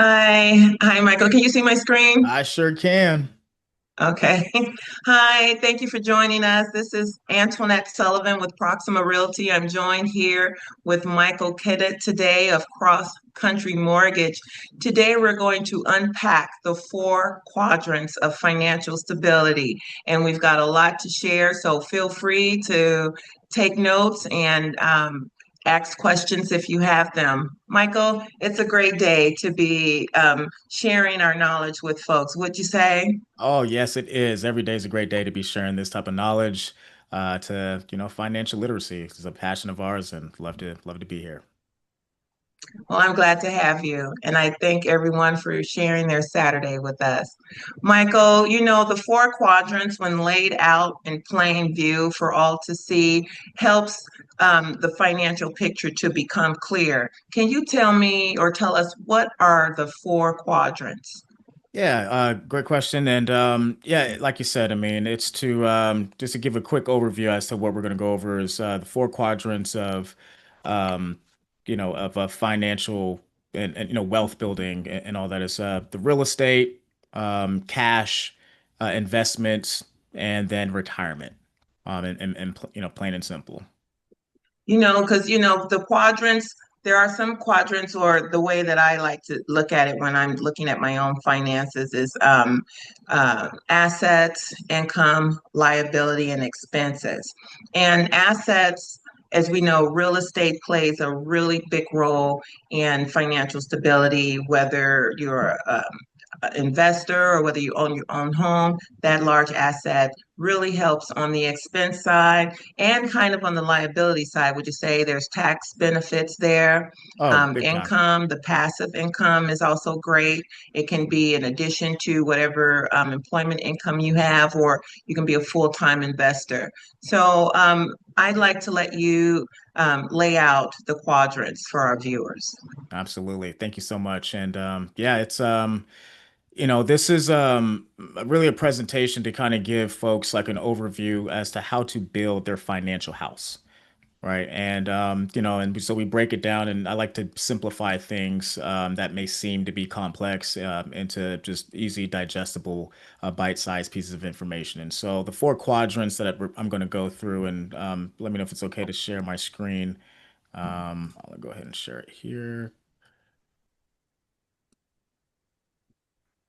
Hi, Michael. Can you see my screen? I sure can. Okay. Hi, thank you for joining us. This is Antoinette Sullivan with Proxima Realty. I'm joined here with Michael Cadet today of Cross Country Mortgage. Today, we're going to unpack the four quadrants of financial stability, and we've got a lot to share. So feel free to take notes and ask questions if you have them. Michael, it's a great day to be sharing our knowledge with folks. Would you say? Oh, yes, it is. Every day is a great day to be sharing this type of knowledge financial literacy. It's a passion of ours and love to be here. Well, I'm glad to have you. And I thank everyone for sharing their Saturday with us. Michael, the four quadrants, when laid out in plain view for all to see, helps the financial picture to become clear. Can you tell me or tell us what are the four quadrants? Yeah, great question. And yeah, like you said, I mean, it's to just to give a quick overview as to what we're going to go over is the four quadrants of um, financial and wealth building and all that is the real estate, cash, investments, and then retirement. Plain and simple. Because the quadrants, there are some quadrants, or the way that I like to look at it when I'm looking at my own finances is assets, income, liability, and expenses. And assets, as we know, real estate plays a really big role in financial stability, whether you're investor or whether you own your own home. That large asset really helps on the expense side and kind of on the liability side. Would you say there's tax benefits there? Oh, big time. Income, the passive income is also great. It can be in addition to whatever employment income you have, or you can be a full-time investor. So I'd like to let you lay out the quadrants for our viewers. Absolutely. Thank you so much. And yeah, it's this is really a presentation to kind of give folks like an overview as to how to build their financial house, right? And and so we break it down, and I like to simplify things that may seem to be complex into just easy, digestible, bite-sized pieces of information. And so the four quadrants that I'm going to go through, and let me know if it's okay to share my screen. I'll go ahead and share it here.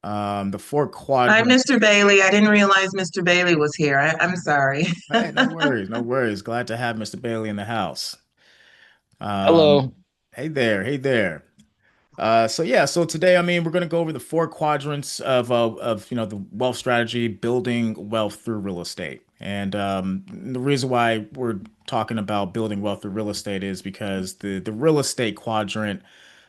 The four Hi, quadrants. Mr. Bailey. I didn't realize Mr. Bailey was here. I'm sorry. Hey, no worries, no worries. Glad to have Mr. Bailey in the house. Um, Hello. hey there, hey there. So yeah, so today, I mean, we're going to go over the four quadrants of the wealth strategy, building wealth through real estate. And the reason why we're talking about building wealth through real estate is because the real estate quadrant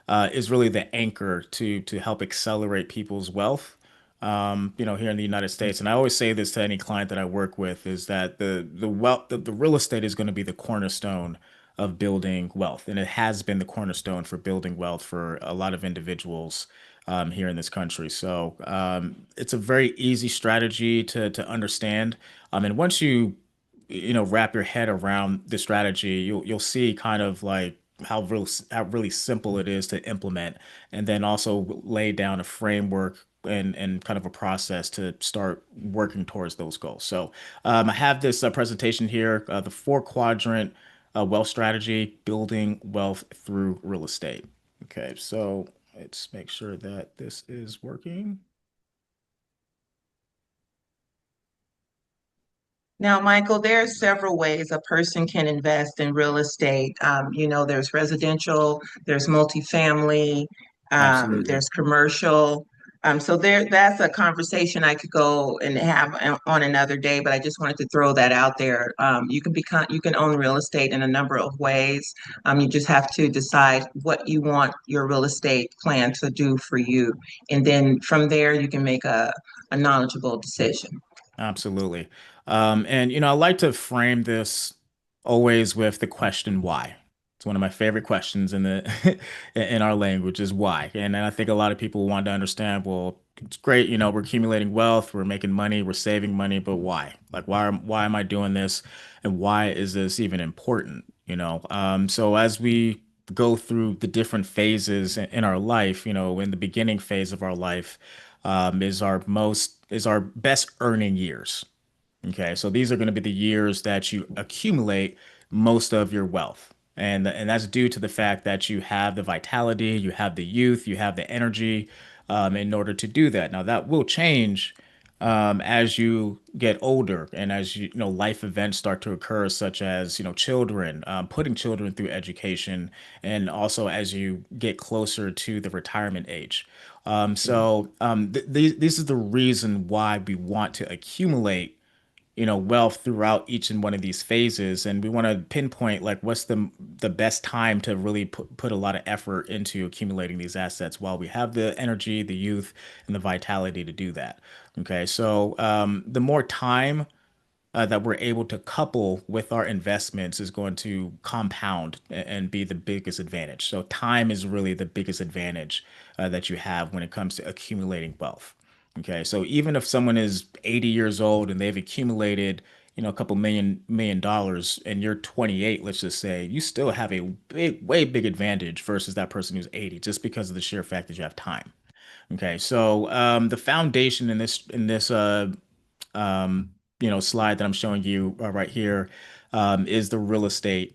is really the anchor to help accelerate people's wealth. Here in the United States, and I always say this to any client that I work with, is that the real estate is going to be the cornerstone of building wealth, and it has been the cornerstone for building wealth for a lot of individuals here in this country. So it's a very easy strategy to understand. And once you wrap your head around the strategy, you'll see kind of like how really simple it is to implement, and then also lay down a framework and kind of a process to start working towards those goals. So I have this presentation here, the four quadrant wealth strategy, building wealth through real estate. Okay, so let's make sure that this is working. Now, Michael, there are several ways a person can invest in real estate. There's residential, there's multifamily, Absolutely. there's commercial. So that's a conversation I could go and have on another day, but I just wanted to throw that out there. You can own real estate in a number of ways. You just have to decide what you want your real estate plan to do for you, and then from there you can make a knowledgeable decision. Absolutely. And I like to frame this always with the question why. It's one of my favorite questions in the in our language is why. And I think a lot of people want to understand, well, it's great, we're accumulating wealth, we're making money, we're saving money, but why? Like why am I doing this? And why is this even important? So as we go through the different phases in our life, in the beginning phase of our life, is our best earning years. Okay, so these are going to be the years that you accumulate most of your wealth. And that's due to the fact that you have the vitality, you have the youth, you have the energy in order to do that. Now that will change as you get older and as life events start to occur, such as children, putting children through education, and also as you get closer to the retirement age. This is the reason why we want to accumulate wealth throughout each and one of these phases, and we want to pinpoint like what's the best time to really put a lot of effort into accumulating these assets while we have the energy, the youth, and the vitality to do that. Okay, so the more time that we're able to couple with our investments is going to compound and be the biggest advantage. So time is really the biggest advantage that you have when it comes to accumulating wealth. Okay, so even if someone is 80 years old and they've accumulated, a couple million dollars, and you're 28, let's just say, you still have a way big advantage versus that person who's 80, just because of the sheer fact that you have time. Okay, so the foundation in this slide that I'm showing you right here is the real estate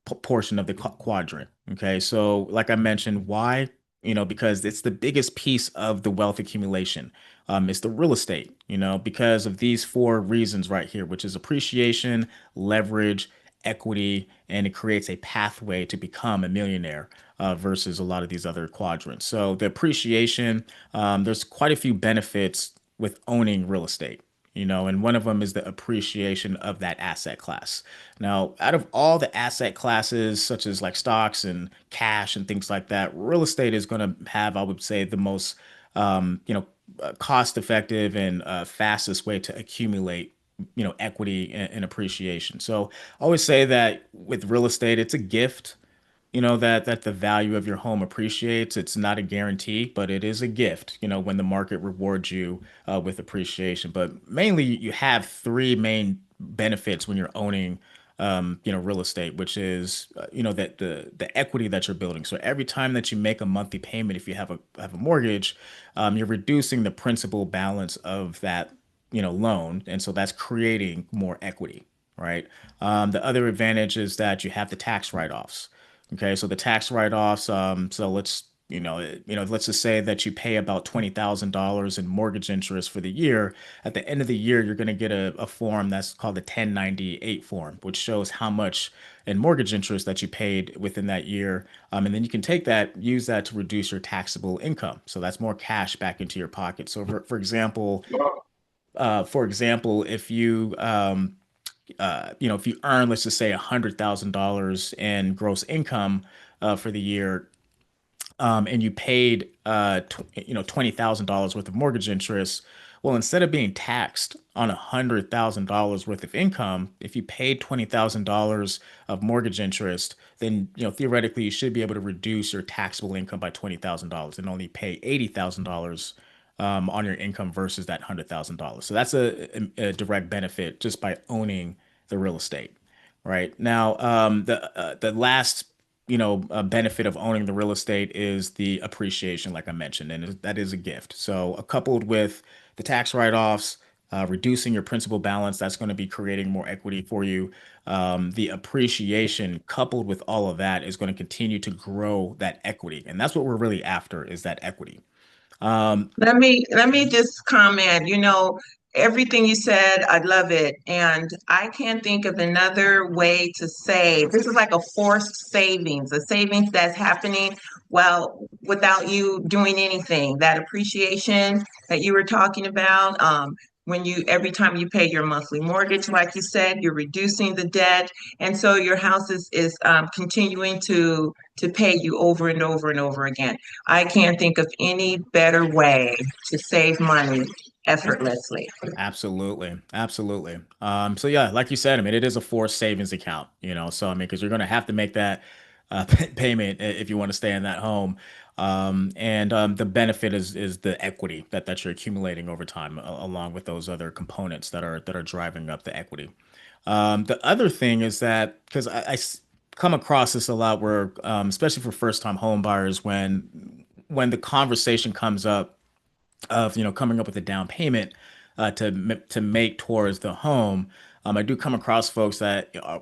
portion of the quadrant. Okay, so like I mentioned, why? Because it's the biggest piece of the wealth accumulation. It's the real estate. Because of these four reasons right here, which is appreciation, leverage, equity, and it creates a pathway to become a millionaire versus a lot of these other quadrants. So the appreciation, there's quite a few benefits with owning real estate. And one of them is the appreciation of that asset class. Now, out of all the asset classes, such as like stocks and cash and things like that, real estate is going to have, I would say, the most, cost effective and fastest way to accumulate, equity and appreciation. So I always say that with real estate, it's a gift that the value of your home appreciates. It's not a guarantee, but it is a gift, when the market rewards you with appreciation. But mainly you have three main benefits when you're owning real estate, which is that the equity that you're building. So every time that you make a monthly payment, if you have a mortgage, you're reducing the principal balance of that loan, and so that's creating more equity, right? The other advantage is that you have the tax write-offs. Okay, so the tax write-offs, so let's just say that you pay about $20,000 in mortgage interest for the year. At the end of the year, you're going to get a form that's called the 1098 form, which shows how much in mortgage interest that you paid within that year. And then you can use that to reduce your taxable income. So that's more cash back into your pocket. So for example, if you earn, let's just say, $100,000 in gross income for the year, and you paid, $20,000 worth of mortgage interest. Well, instead of being taxed on $100,000 worth of income, if you paid $20,000 of mortgage interest, then theoretically you should be able to reduce your taxable income by $20,000 and only pay $80,000 on your income versus that $100,000. So that's a direct benefit just by owning the real estate. Right now, the last benefit of owning the real estate is the appreciation, like I mentioned, and that is a gift. So, coupled with the tax write-offs, reducing your principal balance, that's going to be creating more equity for you. The appreciation, coupled with all of that, is going to continue to grow that equity, and that's what we're really after, is that equity. Um, Let me just comment, everything you said, I love it. And I can't think of another way to save. This is like a forced savings, a savings that's happening well without you doing anything. That appreciation that you were talking about, when you every time you pay your monthly mortgage, like you said, you're reducing the debt, and so your house is continuing to pay you over and over and over again. I can't think of any better way to save money effortlessly. Absolutely, absolutely. So yeah, like you said, I mean, it is a forced savings account, so I mean, because you're going to have to make that payment if you want to stay in that home. And the benefit is the equity that you're accumulating over time, along with those other components that are driving up the equity. The other thing is that because come across this a lot where, especially for first-time home buyers, when the conversation comes up of coming up with a down payment to make towards the home. I do come across folks that are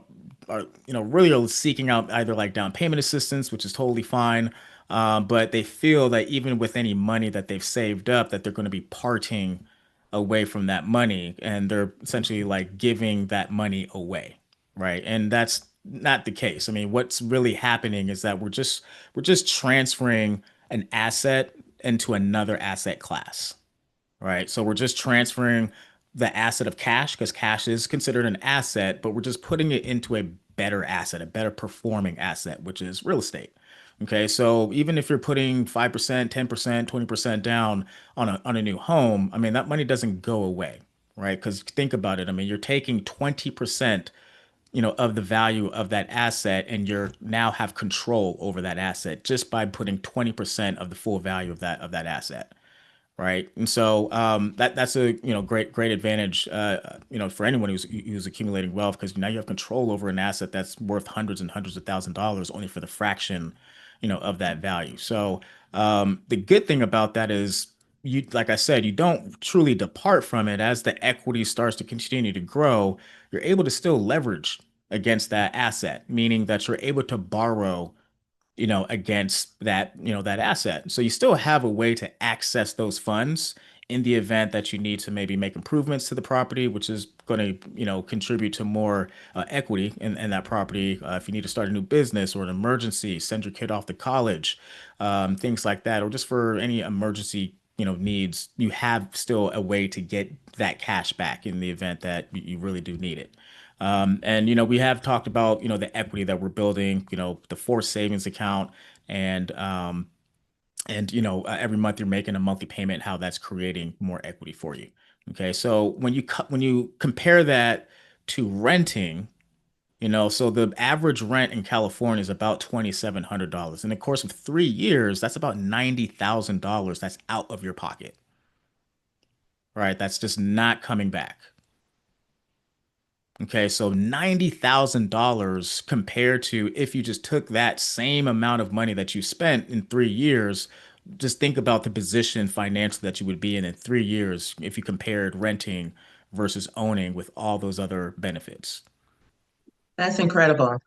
really are seeking out either like down payment assistance, which is totally fine, but they feel that even with any money that they've saved up, that they're going to be parting away from that money, and they're essentially like giving that money away, right? And that's not the case. I mean, what's really happening is that we're just transferring an asset into another asset class, right? So we're just transferring the asset of cash because cash is considered an asset, but we're just putting it into a better asset, a better performing asset, which is real estate. Okay, so even if you're putting 5%, 10%, 20% down on a new home, I mean that money doesn't go away, right? Because think about it. I mean, you're taking 20%, of the value of that asset, and you're now have control over that asset just by putting 20% of the full value of that asset, right? And so that's a great advantage for anyone who's accumulating wealth, because now you have control over an asset that's worth hundreds and hundreds of $1,000s only for the fraction of that value. So the good thing about that is, you like I said, you don't truly depart from it. As the equity starts to continue to grow, you're able to still leverage against that asset, meaning that you're able to borrow against that asset. So you still have a way to access those funds in the event that you need to maybe make improvements to the property, which is going to, contribute to more equity in that property. If you need to start a new business or an emergency, send your kid off to college, things like that, or just for any emergency, needs, you have still a way to get that cash back in the event that you really do need it. And we have talked about the equity that we're building, the forced savings account, and every month you're making a monthly payment, how that's creating more equity for you. Okay, so when you compare that to renting, so the average rent in California is about $2,700. In the course of 3 years, that's about $90,000 that's out of your pocket, right? That's just not coming back. Okay, so $90,000 compared to if you just took that same amount of money that you spent in 3 years, just think about the position financially that you would be in 3 years if you compared renting versus owning with all those other benefits. That's incredible.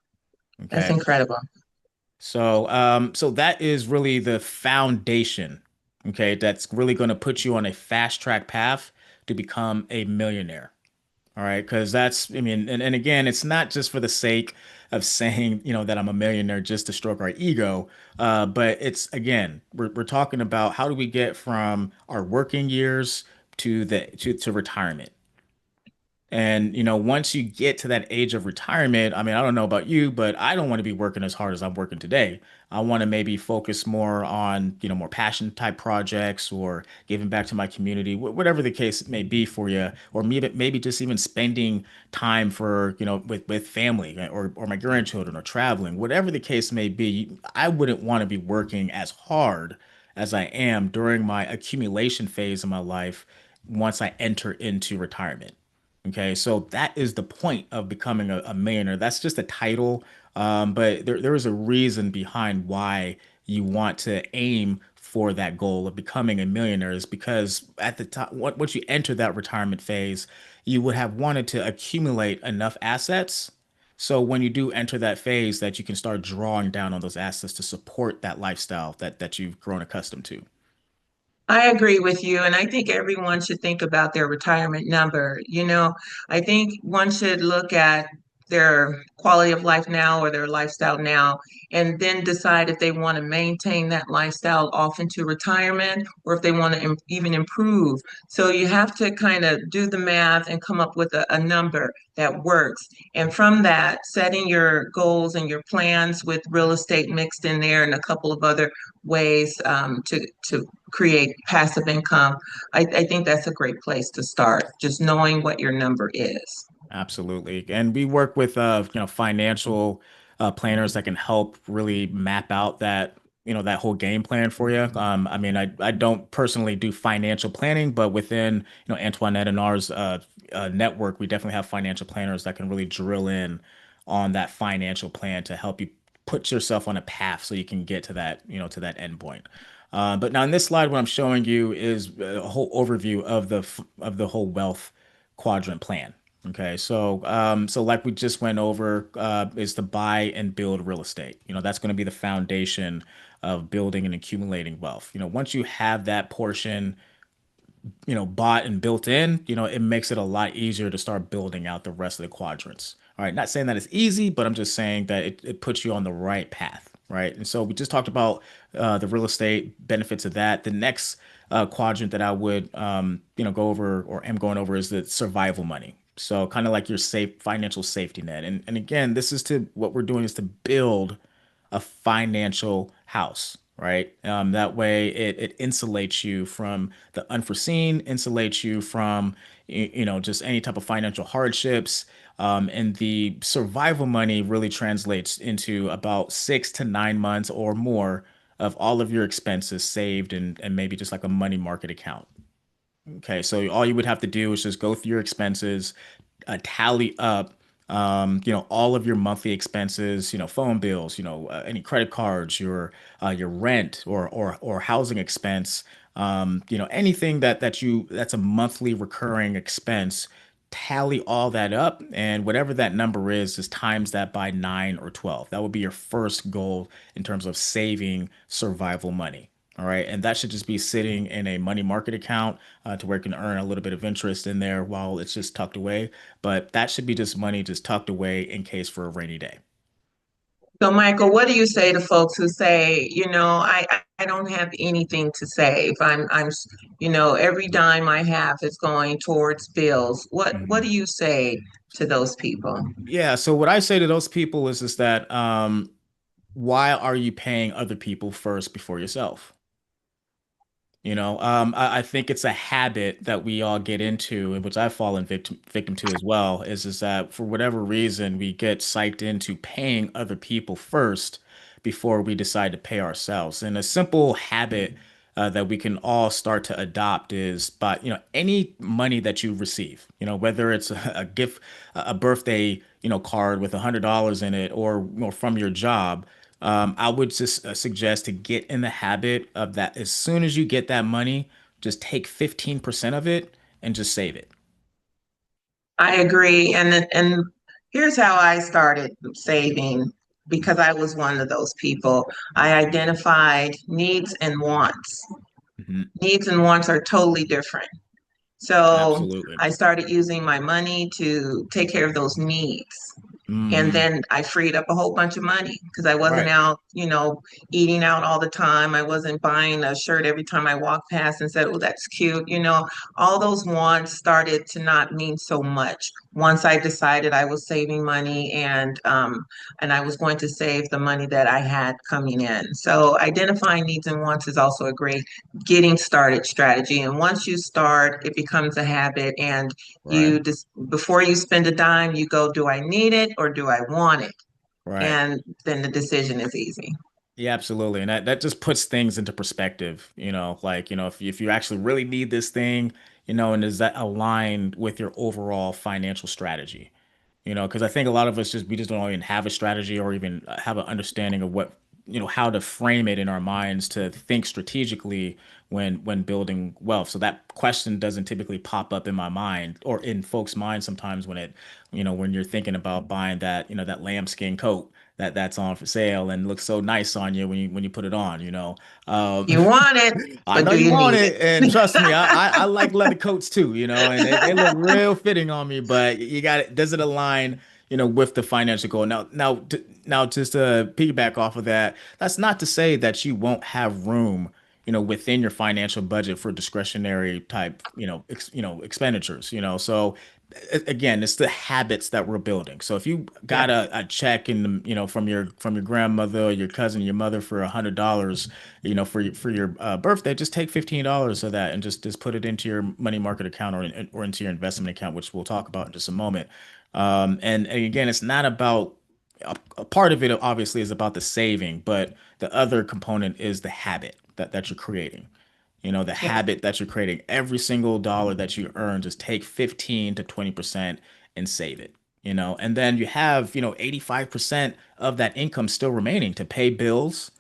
That's Okay, incredible. so that is really the foundation. Okay, that's really going to put you on a fast track path to become a millionaire. All right, because that's, I mean, and again, it's not just for the sake of saying, that I'm a millionaire just to stroke our ego, but it's again, we're talking about how do we get from our working years to retirement. And once you get to that age of retirement, I mean, I don't know about you, but I don't want to be working as hard as I'm working today. I want to maybe focus more on, more passion type projects or giving back to my community, whatever the case may be for you, or maybe just even spending time for, with family or my grandchildren or traveling, whatever the case may be. I wouldn't want to be working as hard as I am during my accumulation phase of my life once I enter into retirement. Okay, so that is the point of becoming a millionaire. That's just a title, but there is a reason behind why you want to aim for that goal of becoming a millionaire. Is because at the time, once you enter that retirement phase, you would have wanted to accumulate enough assets. So when you do enter that phase, that you can start drawing down on those assets to support that lifestyle that you've grown accustomed to. I agree with you, and I think everyone should think about their retirement number. I think one should look at their quality of life now or their lifestyle now, and then decide if they want to maintain that lifestyle off into retirement or if they want to even improve. So you have to kind of do the math and come up with a number that works. And from that, setting your goals and your plans with real estate mixed in there and a couple of other ways to create passive income. I think that's a great place to start, just knowing what your number is. Absolutely. And we work with financial planners that can help really map out that whole game plan for you. I mean, I don't personally do financial planning, but within Antoinette and ours network, we definitely have financial planners that can really drill in on that financial plan to help you put yourself on a path so you can get to that, to that end point. But now in this slide, what I'm showing you is a whole overview of the whole wealth quadrant plan. Okay, so like we just went over, is to buy and build real estate. That's going to be the foundation of building and accumulating wealth. Once you have that portion, bought and built in, it makes it a lot easier to start building out the rest of the quadrants. All right, not saying that it's easy, but I'm just saying that it puts you on the right path, right? And so we just talked about the real estate benefits of that. The next quadrant that I would, go over or am going over is the survival money. So kind of like your safe financial safety net. And again, this is to what we're doing is to build a financial house, right? That way it insulates you from the unforeseen, insulates you from, just any type of financial hardships. And the survival money really translates into about 6 to 9 months or more of all of your expenses saved and maybe just like a money market account. Okay, so all you would have to do is just go through your expenses, tally up, all of your monthly expenses, phone bills, any credit cards, your rent or housing expense, anything that's a monthly recurring expense. Tally all that up, and whatever that number is times that by 9 or 12. That would be your first goal in terms of saving survival money. All right. And that should just be sitting in a money market account to where it can earn a little bit of interest in there while it's just tucked away. But that should be just money just tucked away in case for a rainy day. So, Michael, what do you say to folks who say, I don't have anything to save. Every dime I have is going towards bills. What Mhm. do you say to those people? Yeah. So what I say to those people is that why are you paying other people first before yourself? I think it's a habit that we all get into, and which I've fallen victim to as well, is that for whatever reason we get psyched into paying other people first before we decide to pay ourselves. And a simple habit that we can all start to adopt is, but any money that you receive, whether it's a gift, a birthday, card with $100 in it, or from your job. I would just suggest to get in the habit of that. As soon as you get that money, just take 15% of it and just save it. I agree. And here's how I started saving because I was one of those people. I identified needs and wants. Mhm. Needs and wants are totally different. So Absolutely. I started using my money to take care of those needs. And Hmm. then I freed up a whole bunch of money because I wasn't Right. out, eating out all the time. I wasn't buying a shirt every time I walked past and said, "Oh, that's cute." All those wants started to not mean so much once I decided I was saving money and I was going to save the money that I had coming in. So identifying needs and wants is also a great getting started strategy. And once you start, it becomes a habit and Right. you just before you spend a dime, you go, do I need it or do I want it? Right. And then the decision is easy. Yeah, absolutely. And that just puts things into perspective, like, if you actually really need this thing, and is that aligned with your overall financial strategy? Because I think a lot of us we just don't even have a strategy or even have an understanding of what, how to frame it in our minds to think strategically when building wealth. So that question doesn't typically pop up in my mind or in folks' minds sometimes when you're thinking about buying that lambskin coat that's on for sale and looks so nice on you when you put it on. Um, You want it, I but know do you you want need it, and it? trust me, I like leather coats too, and they look real fitting on me. But you got it. Does it align, with the financial goal? Now, just to piggyback off of that, that's not to say that you won't have room, within your financial budget for discretionary type, expenditures. So again, it's the habits that we're building. So if you Yeah. got a check from your grandmother or your cousin, your mother for $100, for your birthday, just take $15 of that and just put it into your money market account or into your investment account, which we'll talk about in just a moment. And again, it's not about a part of it obviously is about the saving, but the other component is the habit that you're creating. The Yeah. habit that you're creating. Every single dollar that you earn, just take 15 to 20% and save it. and then you have, 85% of that income still remaining to pay bills,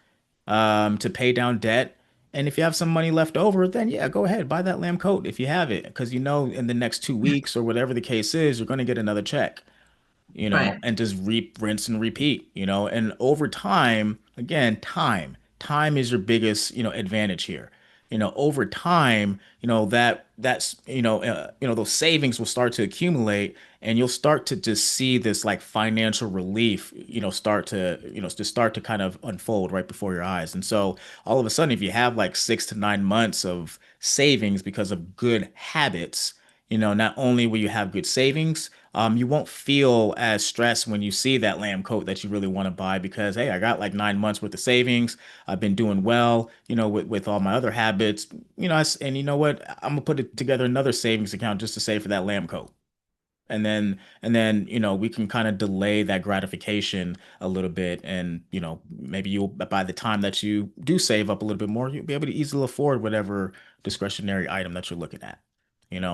to pay down debt. And if you have some money left over, then yeah, go ahead, buy that lamb coat if you have it, because in the next 2 weeks or whatever the case is, you're going to get another check, Right. and just rinse and repeat, and over time, again, time is your biggest, advantage here. Over time, those savings will start to accumulate, and you'll start to just see this like financial relief, start to kind of unfold right before your eyes. And so all of a sudden, if you have like 6 to 9 months of savings because of good habits, not only will you have good savings, you won't feel as stressed when you see that lamb coat that you really want to buy because, hey, I got like 9 months worth of savings. I've been doing well, with all my other habits, and you know what? I'm gonna put it together another savings account just to save for that lamb coat. And then, we can kind of delay that gratification a little bit. And, maybe by the time that you do save up a little bit more, you'll be able to easily afford whatever discretionary item that you're looking at.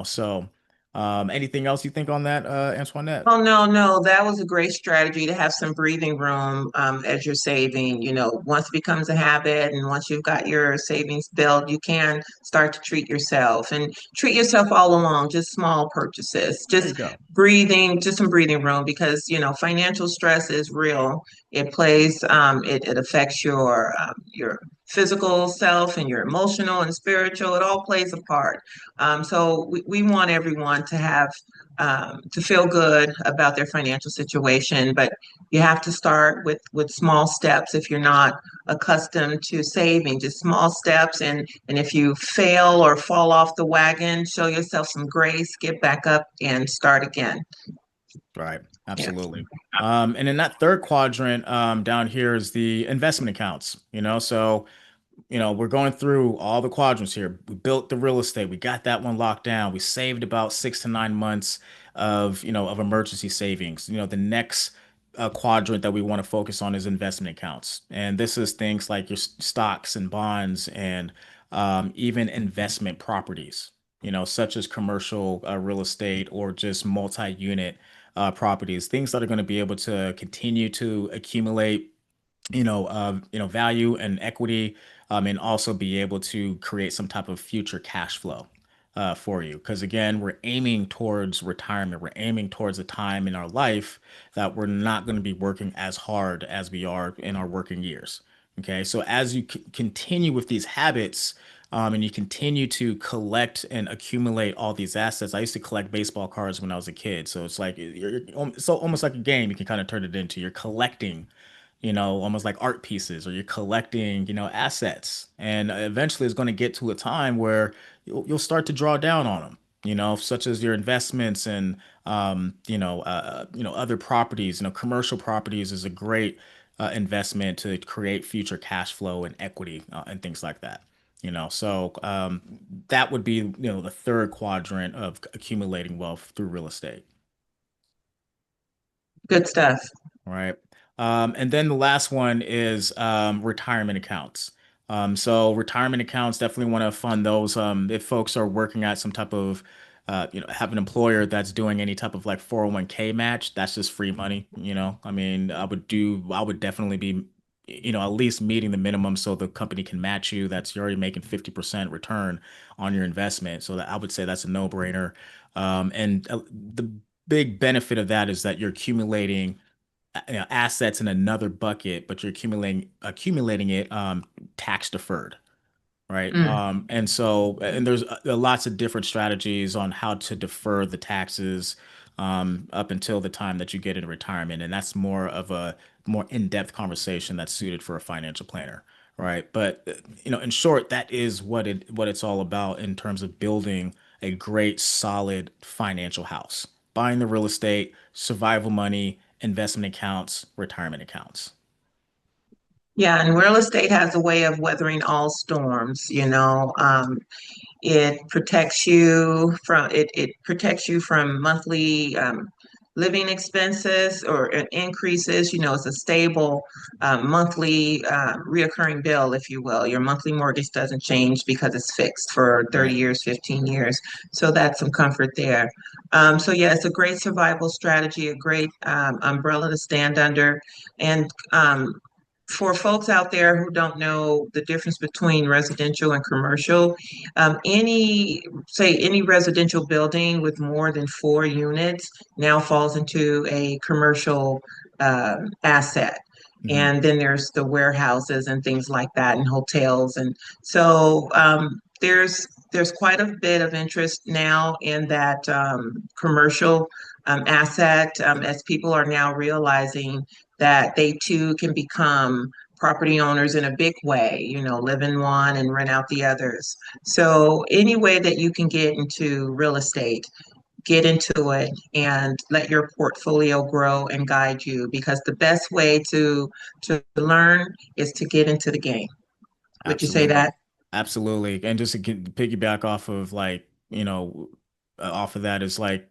So anything else you think on that, Antoinette? Oh, no, no, that was a great strategy to have some breathing room as you're saving. Once it becomes a habit and once you've got your savings built, you can start to treat yourself and treat yourself all along, just small purchases, There you just go. breathing, just some breathing room because, financial stress is real. It affects your physical self and your emotional and spiritual. It all plays a part. So we want everyone to feel good about their financial situation, but you have to start with small steps if you're not accustomed to saving, just small steps. And if you fail or fall off the wagon, show yourself some grace, get back up and start again. Right. Yeah. Absolutely. And in that third quadrant, down here is the investment accounts, so we're going through all the quadrants here. We built the real estate. We got that one locked down. We saved about 6 to 9 months of emergency savings. The next quadrant that we want to focus on is investment accounts. And this is things like your stocks and bonds and even investment properties, such as commercial real estate or just multi-unit properties, things that are going to be able to continue to accumulate value and equity, and also be able to create some type of future cash flow for you. Because again, we're aiming towards retirement. We're aiming towards a time in our life that we're not going to be working as hard as we are in our working years. Okay, so as you continue with these habits, and you continue to collect and accumulate all these assets. I used to collect baseball cards when I was a kid, so it's like it's almost like a game. You can kind of turn it into. You're collecting, almost like art pieces, or you're collecting, assets. And eventually it's going to get to a time where you'll start to draw down on them, such as your investments and, other properties. Commercial properties is a great investment to create future cash flow and equity, and things like that. So that would be, the third quadrant of accumulating wealth through real estate. Good stuff. Right. And then the last one is retirement accounts. So retirement accounts, definitely want to fund those. If folks are working at some type of, have an employer that's doing any type of like 401k match, that's just free money. I mean, I would definitely be, at least meeting the minimum so the company can match you. That's you're already making 50% return on your investment. So that I would say that's a no-brainer. And the big benefit of that is that you're accumulating, assets in another bucket, but you're accumulating it, tax deferred, right? Mm. And there's lots of different strategies on how to defer the taxes, up until the time that you get into retirement, and that's more of a more in-depth conversation that's suited for a financial planner, right? But in short, that is what it's all about in terms of building a great, solid financial house, buying the real estate, survival money, investment accounts, retirement accounts. Yeah, and real estate has a way of weathering all storms. It protects you from monthly living expenses or increases, it's a stable monthly reoccurring bill, if you will. Your monthly mortgage doesn't change because it's fixed for 30 Right. years, 15 years. So that's some comfort there. So yeah, it's a great survival strategy, a great umbrella to stand under. And for folks out there who don't know the difference between residential and commercial, any residential building with more than 4 units now falls into a commercial asset. Hmm. And then there's the warehouses and things like that, and hotels. And so there's quite a bit of interest now in that commercial asset, as people are now realizing that they too can become property owners in a big way, live in one and rent out the others. So any way that you can get into real estate, get into it and let your portfolio grow and guide you, because the best way to learn is to get into the game. Would you say Absolutely. that? Absolutely. And just to piggyback off of like, off of that is like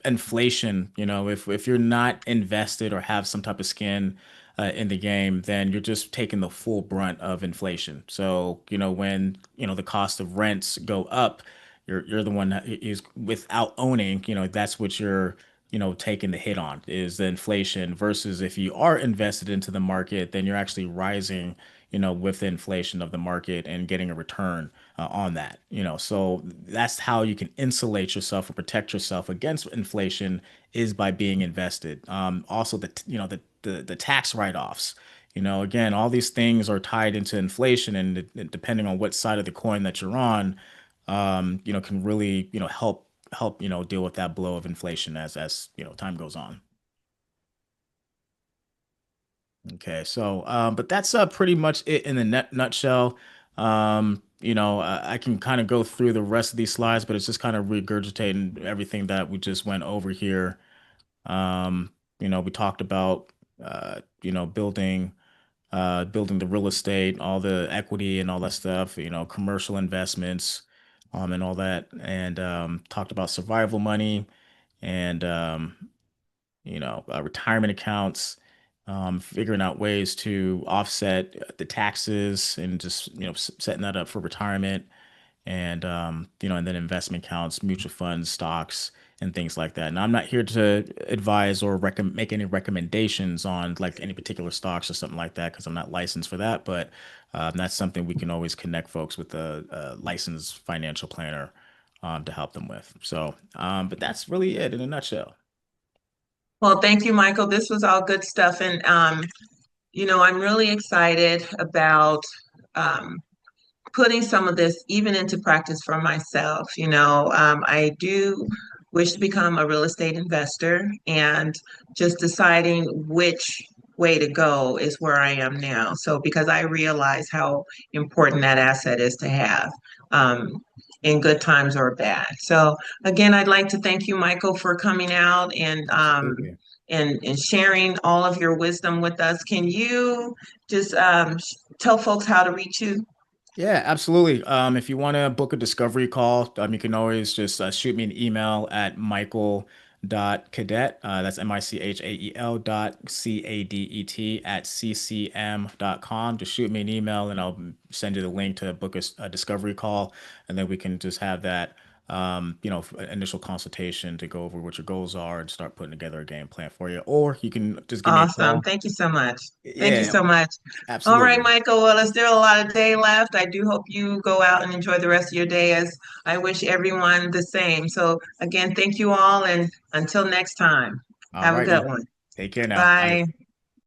inflation, if you're not invested or have some type of skin in the game, then you're just taking the full brunt of inflation. So, when, the cost of rents go up, you're the one that is without owning, that's what you're, taking the hit on is the inflation versus if you are invested into the market, then you're actually rising, with the inflation of the market and getting a return on that, so that's how you can insulate yourself or protect yourself against inflation is by being invested. Also the tax write-offs, again, all these things are tied into inflation and depending on what side of the coin that you're on, can really, help, deal with that blow of inflation as time goes on. Okay, so but that's pretty much it in the nutshell. I can kind of go through the rest of these slides, but it's just kind of regurgitating everything that we just went over here. We talked about building the real estate, all the equity and all that stuff, commercial investments, and all that, and talked about survival money and retirement accounts, figuring out ways to offset the taxes and just, setting that up for retirement and then investment accounts, mutual funds, stocks, and things like that. Now, I'm not here to advise or make any recommendations on like any particular stocks or something like that because I'm not licensed for that. But that's something we can always connect folks with a licensed financial planner to help them with. So, but that's really it in a nutshell. Well, thank you, Michael. This was all good stuff. And I'm really excited about um, putting some of this even into practice for myself. I do wish to become a real estate investor, and just deciding which way to go is where I am now. So, because I realize how important that asset is to have. In good times or bad. So again, I'd like to thank you, Michael, for coming out Absolutely. and sharing all of your wisdom with us. Can you just tell folks how to reach you? Yeah, absolutely. If you want to book a discovery call, you can always just shoot me an email at michael.cadet. That's Michael dot CADET at ccm.com. Just shoot me an email and I'll send you the link to book a discovery call. And then we can just have that, initial consultation to go over what your goals are and start putting together a game plan for you. Or you can just give me a Awesome. call. Thank you so much. Thank you Yeah, so much. All right, absolutely. Michael. Well, there's still a lot of day left. I do hope you go out and enjoy the rest of your day, as I wish everyone the same. So again, thank you all, and until next time, All have a right. good one. Take care now. Bye. Bye.